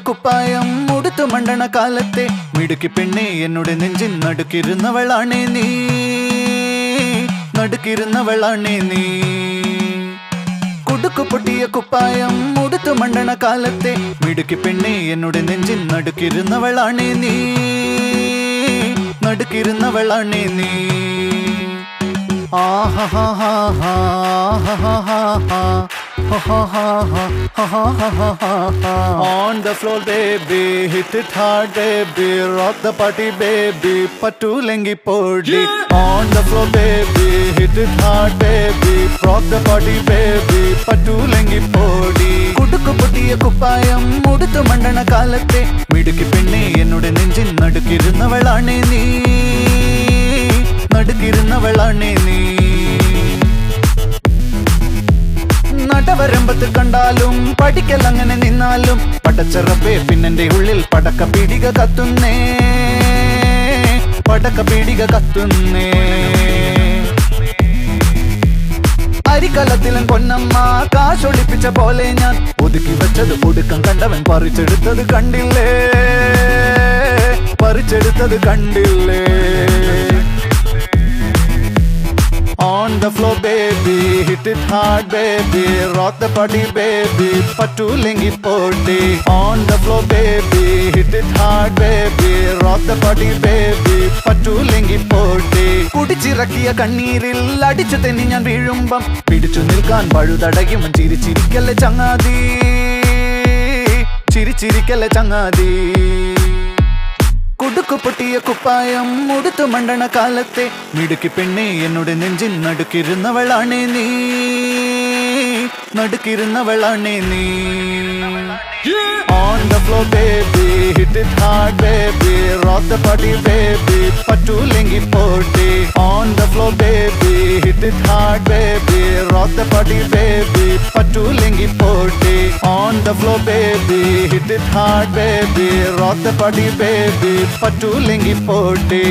കുപ്പായം ഉടുത്തു മണ്ടണ കാലത്തെ മിടുക്കി പെണ്ണെ എന്നോട് നെഞ്ചിൻ നടുക്കിരുന്നവളാണേ നീ, നടുക്കിരുന്നവളാണേ നീ. കുടുക്കു പൊട്ടിയ കുപ്പായം ഉടുത്തു മണ്ടണ കാലത്തെ മിടുക്കി പെണ്ണെ എന്നോട് നെഞ്ചിൻ നടുക്കിരുന്നവളാണേ നീ, നടുക്കിരുന്നവളാണേ നീ. On the floor baby, hit it hard baby, rock the party baby, pattu lengi podi. On the floor baby, hit it hard baby, rock the party baby, pattu lengi podi. Kudukku pottiya kuppayam uduthu mandana kaalatte midukki penne ennoda nenjin nadukirunnavalane nee, nadukirunnavalane nee. നടവരമ്പത്ത് കണ്ടാലും പഠിക്കലങ്ങനെ നിന്നാലും പടച്ചറപ്പേ പിന്നെന്റെ ഉള്ളിൽ പടക്ക പീടിക കത്തുന്നേ, പടക്ക പീടിക കത്തുന്നേ. അരിക്കലത്തിലും പൊന്നമ്മ കാശൊളിപ്പിച്ച പോലെ ഞാൻ ഒതുക്കി വെച്ചത് ഒടുക്കം കണ്ടവൻ പറിച്ചെടുത്തത് കണ്ടില്ലേ, പറിച്ചെടുത്തത് കണ്ടില്ലേ. On the floor baby, hit it hard baby, rock the party baby, pattu lengi podi. On the floor baby, hit it hard baby, rock the party baby, pattu lengi podi. കുടിച്ചിറക്കിയ കണ്ണീരിൽ അടിച്ചു തെന്നി ഞാൻ വീഴുമ്പം പിടിച്ചു നിൽക്കാൻ പഴുതടയും ചിരിച്ചിരിക്കല്ലേ ചങ്ങാതി, ചിരിച്ചിരിക്കല്ലേ ചങ്ങാതി. കുടുക്കു പൊട്ടിയ കുപ്പായം ഉടുത്തു മണ്ടണ കാലത്തെ മിടുക്കി പെണ്ണെ എന്നോട് നെഞ്ചിൻ നടുക്കിരുന്നവളാണേ നീ, നടുക്കിരുന്നവളാണേ നീ. On the floor baby, hit it hard baby, rock the party baby, pattu lengi podi. On the floor baby, hit it hard baby, rock the party baby, pattu lengi podi. On the floor baby, hit it hard baby, rock the party baby, pattu lengi podi.